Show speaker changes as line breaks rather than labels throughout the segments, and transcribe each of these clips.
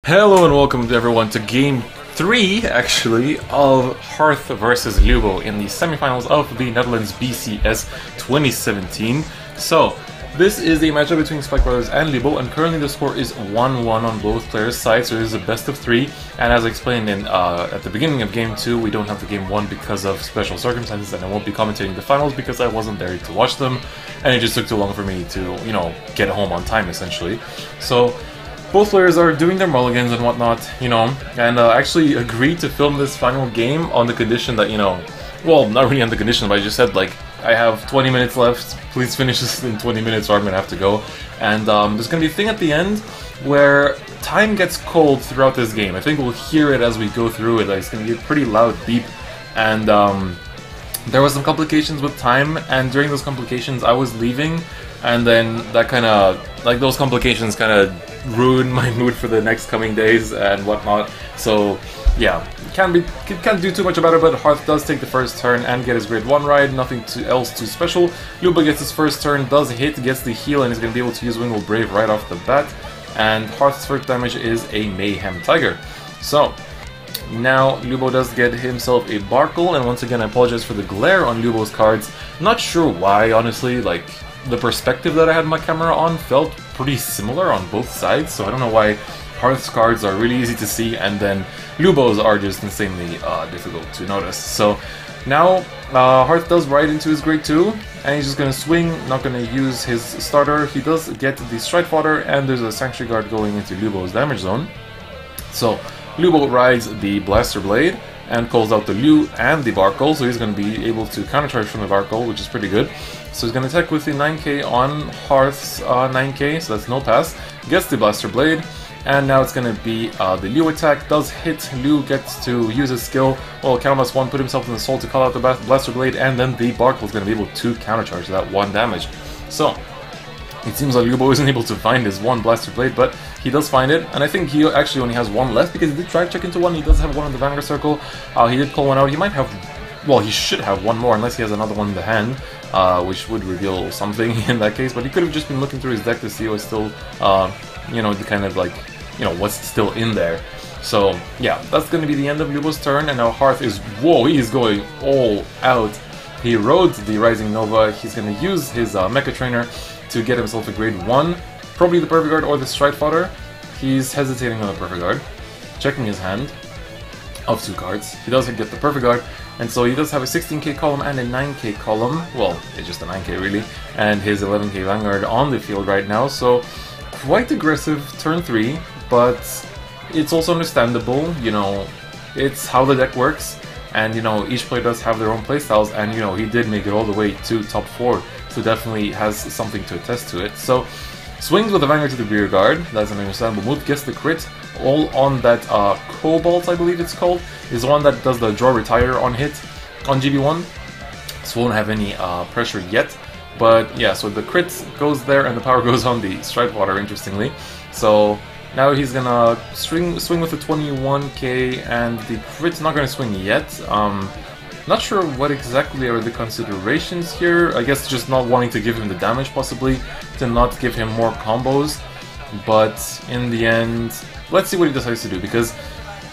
Hello and welcome to everyone to Game 3, actually, of Harth versus Lubo in the semifinals of the Netherlands BCS 2017. So, this is a matchup between Spike Brothers and Lubo, and currently the score is 1-1 on both players' sides, so this is a best of 3. And as I explained at the beginning of Game 2, we don't have the Game 1 because of special circumstances, and I won't be commentating the finals because I wasn't there to watch them, and it just took too long for me to, get home on time, essentially. So, both players are doing their mulligans and whatnot, and actually agreed to film this final game on the condition that, well, not really on the condition, but I just said, like, I have 20 minutes left, please finish this in 20 minutes or I'm gonna have to go. And there's gonna be a thing at the end where time gets cold throughout this game. I think we'll hear it as we go through it, like, it's gonna be a pretty loud beep. And there was some complications with time, and during those complications I was leaving, and then that kind of, like, those complications kind of ruined my mood for the next coming days and whatnot. So yeah, can't do too much about it, but Harth does take the first turn and get his grade 1 ride, nothing else too special. Lubo gets his first turn, does hit, gets the heal, and is going to be able to use Winged Brave right off the bat. And Harth's first damage is a Mayhem Tiger. So now Lubo does get himself a Barkle, and once again I apologize for the glare on Lubo's cards. Not sure why, honestly. Like, the perspective that I had my camera on felt pretty similar on both sides, so I don't know why Harth's cards are really easy to see and then Lubo's are just insanely difficult to notice. So now Harth does ride into his grade 2, and he's just going to swing, not going to use his starter. He does get the Stride Fodder, and there's a Sanctuary Guard going into Lubo's damage zone. So Lubo rides the Blaster Blade and calls out the Liu and the Barkle, so he's going to be able to countercharge from the Barkle, which is pretty good. So he's going to attack with the 9k on Harth's 9k, so that's no pass. Gets the Blaster Blade, and now it's going to be the Liu attack. Does hit, Liu gets to use his skill, well, Counterblast 1, put himself in the soul to call out the Blaster Blade, and then the Barkle is going to be able to countercharge that 1 damage. So it seems like Lubo isn't able to find his 1 Blaster Blade, but he does find it, and I think he actually only has 1 left because he did drag check into 1. He does have 1 in the Vanguard circle. He did call 1 out. He might have, well, he should have 1 more unless he has another one in the hand, which would reveal something in that case. But he could have just been looking through his deck to see what's still, the kind of like, what's still in there. So yeah, that's going to be the end of Lubo's turn, and now Harth is, whoa, he is going all out. He rode the Rising Nova. He's going to use his Mecha Trainer to get himself a grade 1. Probably the Perfect Guard or the Stride Fodder. He's hesitating on the Perfect Guard. Checking his hand of 2 cards. He does get the Perfect Guard, and so he does have a 16k column and a 9k column. Well, it's just a 9k really. And his 11k Vanguard on the field right now. So quite aggressive turn 3, but it's also understandable. It's how the deck works. And, each player does have their own playstyles, and, he did make it all the way to top 4, so definitely has something to attest to it. So, swings with the Vanguard to the rear guard, that's an understandable move, gets the crit, all on that Cobalt, I believe it's called, is the one that does the draw retire on hit on GB1, so won't have any pressure yet. But yeah, so the crit goes there, and the power goes on the Stride Water, interestingly. So now he's gonna swing with the 21k, and the crit's not gonna swing yet. Not sure what exactly are the considerations here. I guess just not wanting to give him the damage, possibly, to not give him more combos. But in the end, let's see what he decides to do, because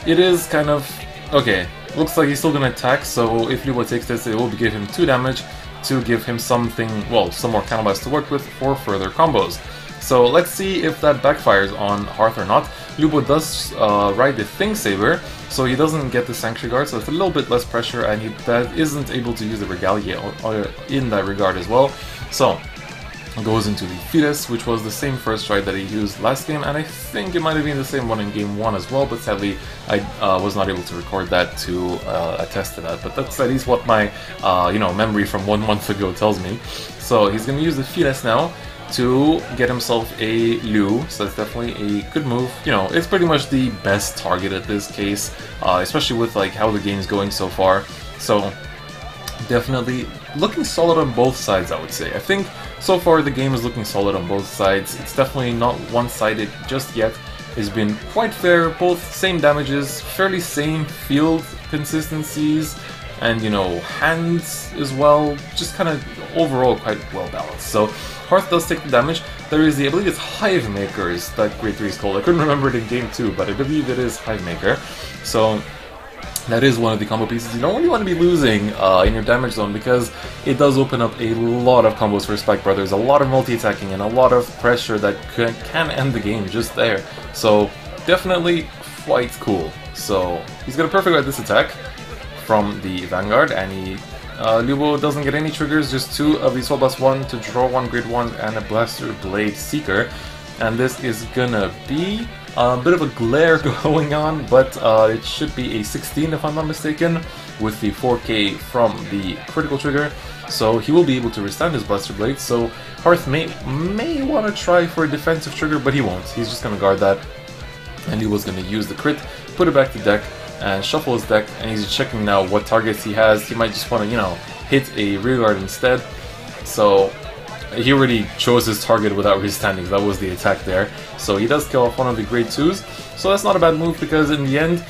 it is kind of, okay, looks like he's still gonna attack, so if Liubo takes this, it will give him 2 damage to give him something, well, some more counterblast to work with for further combos. So let's see if that backfires on Harth or not. Lubo does ride the Thing Saber, so he doesn't get the Sanctuary Guard, so it's a little bit less pressure, and he isn't able to use the Regalia in that regard as well. So goes into the Fetus, which was the same first ride that he used last game, and I think it might have been the same one in game 1 as well, but sadly I was not able to record that to attest to that. But that's at least what my memory from 1 month ago tells me. So he's going to use the Fetus now to get himself a Liu, so that's definitely a good move. It's pretty much the best target at this case, especially with like how the game's going so far. So definitely looking solid on both sides, I would say. I think so far the game is looking solid on both sides. It's definitely not one-sided just yet. It's been quite fair, both same damages, fairly same field consistencies, and hands as well, just kind of overall quite well balanced. So Harth does take the damage. There is the, I believe it's Hive Maker is that grade 3 is called. I couldn't remember it in game 2, but I believe it is Hive Maker. So that is one of the combo pieces you don't really want to be losing in your damage zone, because it does open up a lot of combos for Spike Brothers, a lot of multi-attacking, and a lot of pressure that can end the game just there. So definitely quite cool. So he's gonna perfect this attack from the Vanguard, and Lubo doesn't get any triggers, just 2 of the Soul Blast 1 to draw 1 grade 1 and a Blaster Blade Seeker. And this is gonna be a bit of a glare going on, but it should be a 16 if I'm not mistaken, with the 4K from the critical trigger. So he will be able to withstand his Blaster Blade, so Harth may want to try for a defensive trigger, but he won't. He's just gonna guard that, and he was gonna use the crit, put it back to deck, and shuffle his deck, and he's checking now what targets he has. He might just want to, you know, hit a rear guard instead. So he already chose his target without restanding. That was the attack there. So he does kill off one of the grade 2s. So that's not a bad move, because in the end,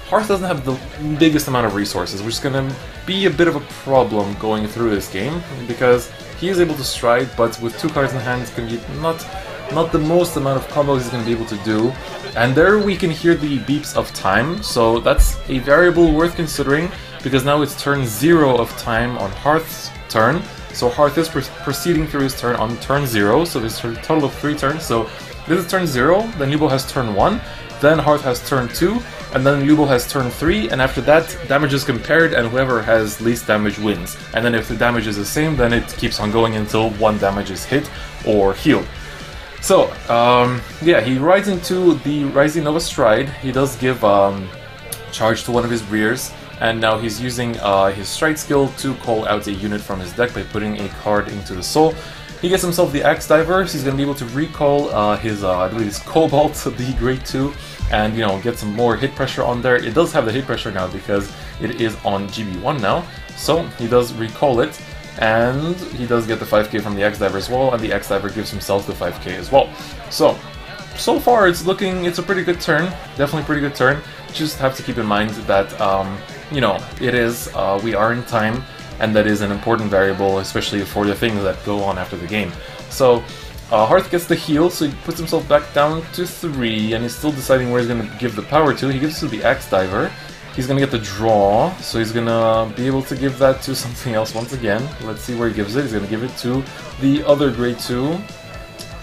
Harth doesn't have the biggest amount of resources, which is going to be a bit of a problem going through this game, because he is able to stride, but with 2 cards in hand, it's going to be not the most amount of combos he's going to be able to do. And there we can hear the beeps of time, so that's a variable worth considering, because now it's turn 0 of time on Harth's turn. So Harth is proceeding through his turn on turn 0, so there's a total of 3 turns. So this is turn 0, then Lubo has turn 1, then Harth has turn 2, and then Lubo has turn 3, and after that, damage is compared, and whoever has least damage wins. And then if the damage is the same, then it keeps on going until 1 damage is hit or healed. So, yeah, he rides into the Rising Nova Stride. He does give charge to one of his rears, and now he's using his Stride skill to call out a unit from his deck by putting a card into the soul. He gets himself the Axe Diver, so he's going to be able to recall his, I believe it's Cobalt, the grade 2, and, you know, get some more hit pressure on there. It does have the hit pressure now because it is on GB1 now, so he does recall it. And he does get the 5k from the Axe Diver as well, and the Axe Diver gives himself the 5k as well. So far it's a pretty good turn, definitely pretty good turn. Just have to keep in mind that, you know, it is, we are in time, and that is an important variable, especially for the things that go on after the game. So, Harth gets the heal, so he puts himself back down to 3, and he's still deciding where he's going to give the power to. He gives it to the Axe Diver. He's gonna get the draw, so he's gonna be able to give that to something else once again. Let's see where he gives it. He's gonna give it to the other grade 2.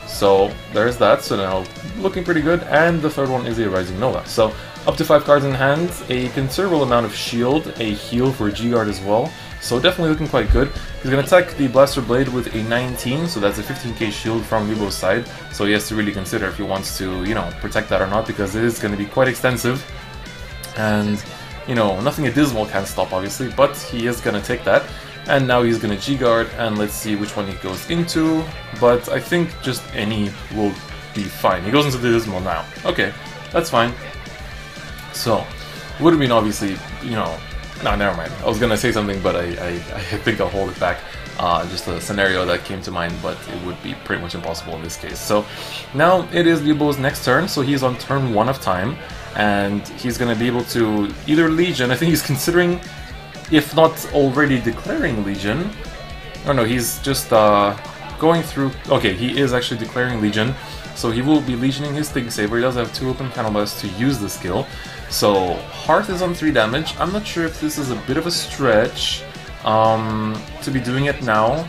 So there's that. So now looking pretty good. And the third one is a Rising Nova. So up to 5 cards in hand, a considerable amount of shield, a heal for G-Guard as well. So definitely looking quite good. He's gonna attack the Blaster Blade with a 19, so that's a 15k shield from Lubo's side. So he has to really consider if he wants to, you know, protect that or not, because it is gonna be quite extensive. And you know, nothing Dismal can stop, obviously, but he is gonna take that. And now he's gonna G-Guard, and let's see which one he goes into. But I think just any will be fine. He goes into the Dismal now. Okay, that's fine. So, would have been obviously, you know... No, never mind. I was gonna say something, but I think I'll hold it back. Just a scenario that came to mind, but it would be pretty much impossible in this case. So, now it is Lubo's next turn, so he's on turn 1 of time. And he's going to be able to either Legion, I think he's considering, if not already declaring Legion. Oh no, he's just going through... Okay, he is actually declaring Legion, so he will be Legioning his Thing Saber. He does have 2 open counterblast to use the skill. So, Harth is on 3 damage. I'm not sure if this is a bit of a stretch to be doing it now,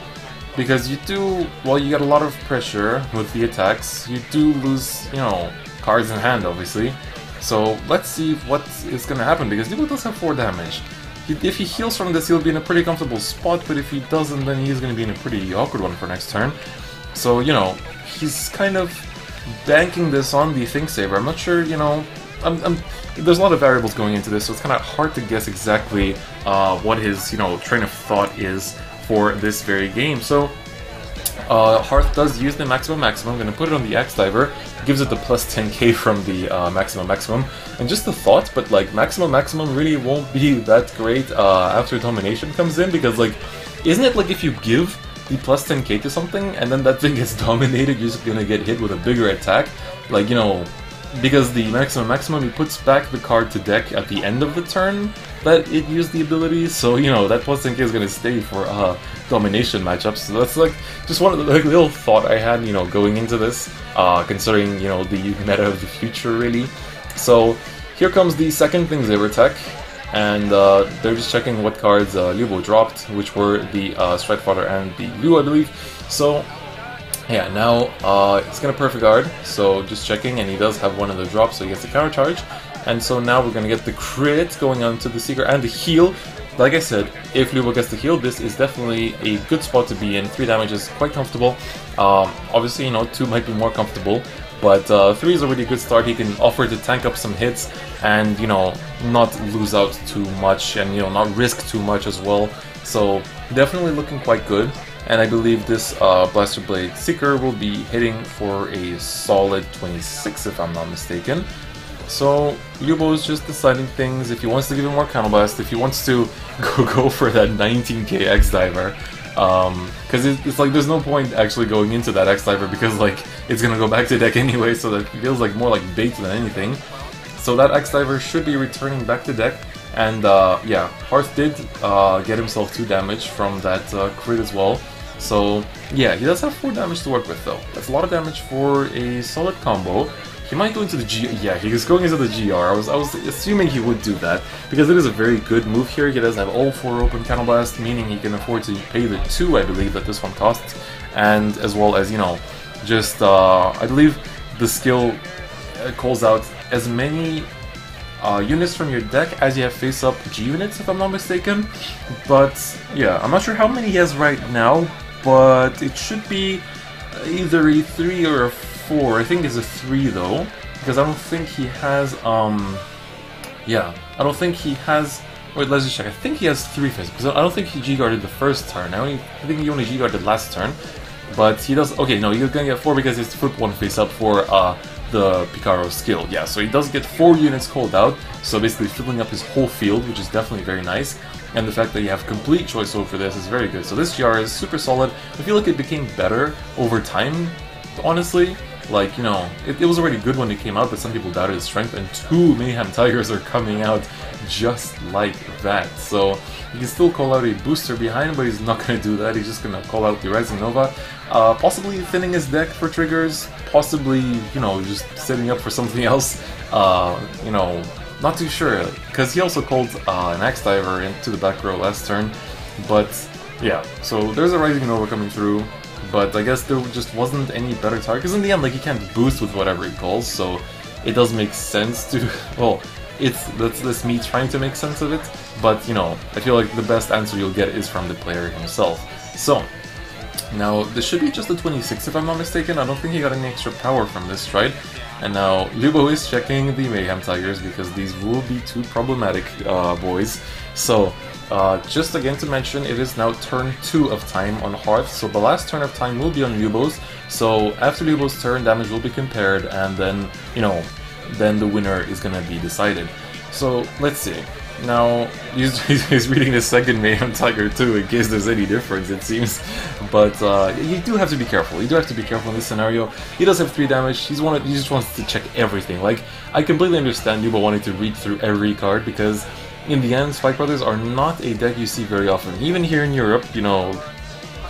because you do... Well, you get a lot of pressure with the attacks. You do lose, you know, cards in hand, obviously. So let's see what is going to happen, because Lubo does have 4 damage. If he heals from this, he'll be in a pretty comfortable spot, but if he doesn't, then he's going to be in a pretty awkward one for next turn. So, you know, he's kind of banking this on the Think Saber. I'm not sure, you know, there's a lot of variables going into this, so it's kind of hard to guess exactly what his, you know, train of thought is for this very game. So, Harth does use the maximum. I'm going to put it on the Axe Diver. Gives it the plus 10k from the maximum. And just the thought, but like maximum really won't be that great after Domination comes in, because like, isn't it like if you give the plus 10k to something and then that thing gets dominated, you're just gonna get hit with a bigger attack? Like, you know, because the maximum he puts back the card to deck at the end of the turn that it used the ability, so you know that plus 10k is gonna stay for domination matchups. So that's like just one of the little thought I had, you know, going into this, considering, you know, the meta of the future really. So here comes the second things ever tech, and they're just checking what cards Lubo dropped, which were the Stridefather and the Lu, I believe. So yeah, now it's gonna perfect guard, so just checking, and he does have one of the drops, so he gets the counter charge. And so now we're gonna get the crit going on to the Seeker and the heal. Like I said, if Lubo gets the heal, this is definitely a good spot to be in. 3 damage is quite comfortable. Obviously, you know, 2 might be more comfortable, but 3 is already a good start. He can offer to tank up some hits and, you know, not lose out too much and, you know, not risk too much as well. So definitely looking quite good. And I believe this Blaster Blade Seeker will be hitting for a solid 26 if I'm not mistaken. So Lubo is just deciding things, if he wants to give him more counterblast, if he wants to go for that 19k X-Diver, because it's like there's no point actually going into that X-Diver because like it's gonna go back to deck anyway, so that feels like more like bait than anything. So that X-Diver should be returning back to deck, and yeah, Harth did get himself 2 damage from that crit as well. So yeah, he does have 4 damage to work with though. That's a lot of damage for a solid combo. He might go into the G. Yeah, he was going into the GR. I was assuming he would do that because it is a very good move here. He does have all 4 open counterblast, meaning he can afford to pay the 2, I believe, that this one costs, and as well as, you know, just I believe the skill calls out as many units from your deck as you have face-up G units, if I'm not mistaken. But yeah, I'm not sure how many he has right now, but it should be either a 3 or a 4. I think it's a 3 though, because I don't think he has, yeah, I don't think he has, wait, let's just check. I think he has 3 face, because I don't think he G-guarded the first turn. I think he only G-guarded last turn, but he does, okay, no, he's gonna get 4 because he has to flip 1 face up for the Picaro skill. Yeah, so he does get 4 units called out, so basically filling up his whole field, which is definitely very nice. And the fact that you have complete choice over this is very good. So this GR is super solid. I feel like it became better over time, honestly. Like, you know, it was already good when it came out, but some people doubted its strength, and 2 Mayhem Tigers are coming out just like that. So he can still call out a booster behind, but he's not going to do that. He's just going to call out the Rising Nova, possibly thinning his deck for triggers, possibly, you know, just setting up for something else, you know, not too sure, because he also called an Axe Diver into the back row last turn. But yeah, so there's a Rising Nova coming through, but I guess there just wasn't any better target, because in the end, like, he can't boost with whatever he calls, so it does make sense to, well, that's me trying to make sense of it, but, you know, I feel like the best answer you'll get is from the player himself. So now this should be just a 26 if I'm not mistaken. I don't think he got any extra power from this stride. And now Lubo is checking the Mayhem Tigers because these will be 2 problematic boys. So just again to mention, it is now turn 2 of time on Harth, so the last turn of time will be on Lubo's. So after Lubo's turn, damage will be compared, and then, you know, then the winner is gonna be decided. So let's see. Now he's reading the second Mayhem Tiger too, in case there's any difference, it seems. But you do have to be careful. You do have to be careful in this scenario. He does have 3 damage. He just wants to check everything. Like, I completely understand Lubo wanting to read through every card, because in the end, Spike Brothers are not a deck you see very often. Even here in Europe, you know,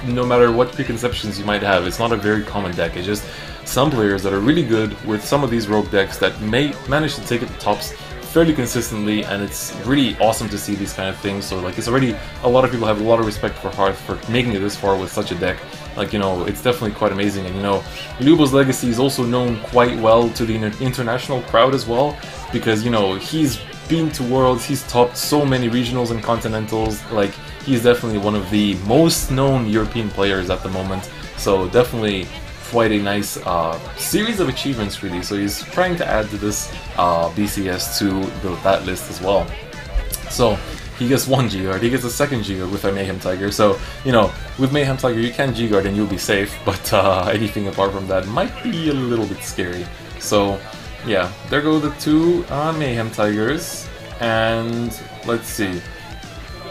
no matter what preconceptions you might have, it's not a very common deck. It's just some players that are really good with some of these rogue decks that may manage to take it to tops fairly consistently, and it's really awesome to see these kind of things. So like, it's already, a lot of people have a lot of respect for Harth for making it this far with such a deck. Like, you know, it's definitely quite amazing. And, you know, Lubo's legacy is also known quite well to the international crowd as well, because, you know, he's been to Worlds, he's topped so many regionals and continentals. Like, he's definitely one of the most known European players at the moment. So definitely quite a nice series of achievements, really. So he's trying to add to this BCS to that list as well. So he gets 1 G-Guard, he gets a 2nd G-Guard with a Mayhem Tiger. So, you know, with Mayhem Tiger you can G-Guard and you'll be safe, but anything apart from that might be a little bit scary. So yeah, there go the 2 Mayhem Tigers, and let's see.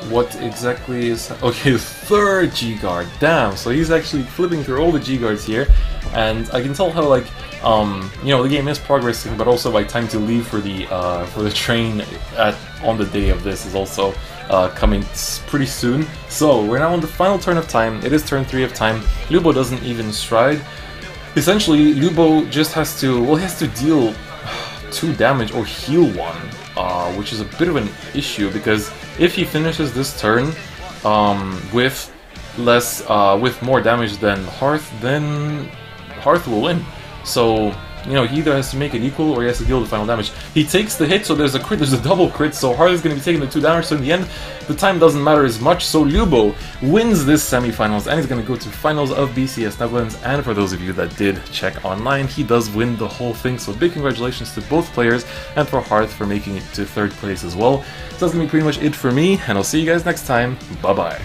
What exactly is... Okay, 3rd G-Guard, damn! So he's actually flipping through all the G-Guards here, and I can tell how, like, you know, the game is progressing, but also by time to leave for the train on the day of this is also coming pretty soon. So we're now on the final turn of time. It is turn 3 of time. Lubo doesn't even stride. Essentially, Lubo just has to, well, he has to deal 2 damage or heal 1, which is a bit of an issue because if he finishes this turn with more damage than Harth, then Harth will win. So, you know, he either has to make it equal or he has to deal the final damage. He takes the hit, so there's a crit, there's a double crit, so Harth is going to be taking the 2 damage, so in the end, the time doesn't matter as much, so Lubo wins this semifinals, and he's going to go to finals of BCS Netherlands, and for those of you that did check online, he does win the whole thing, so big congratulations to both players, and for Harth for making it to 3rd place as well. So that's going to be pretty much it for me, and I'll see you guys next time. Bye-bye.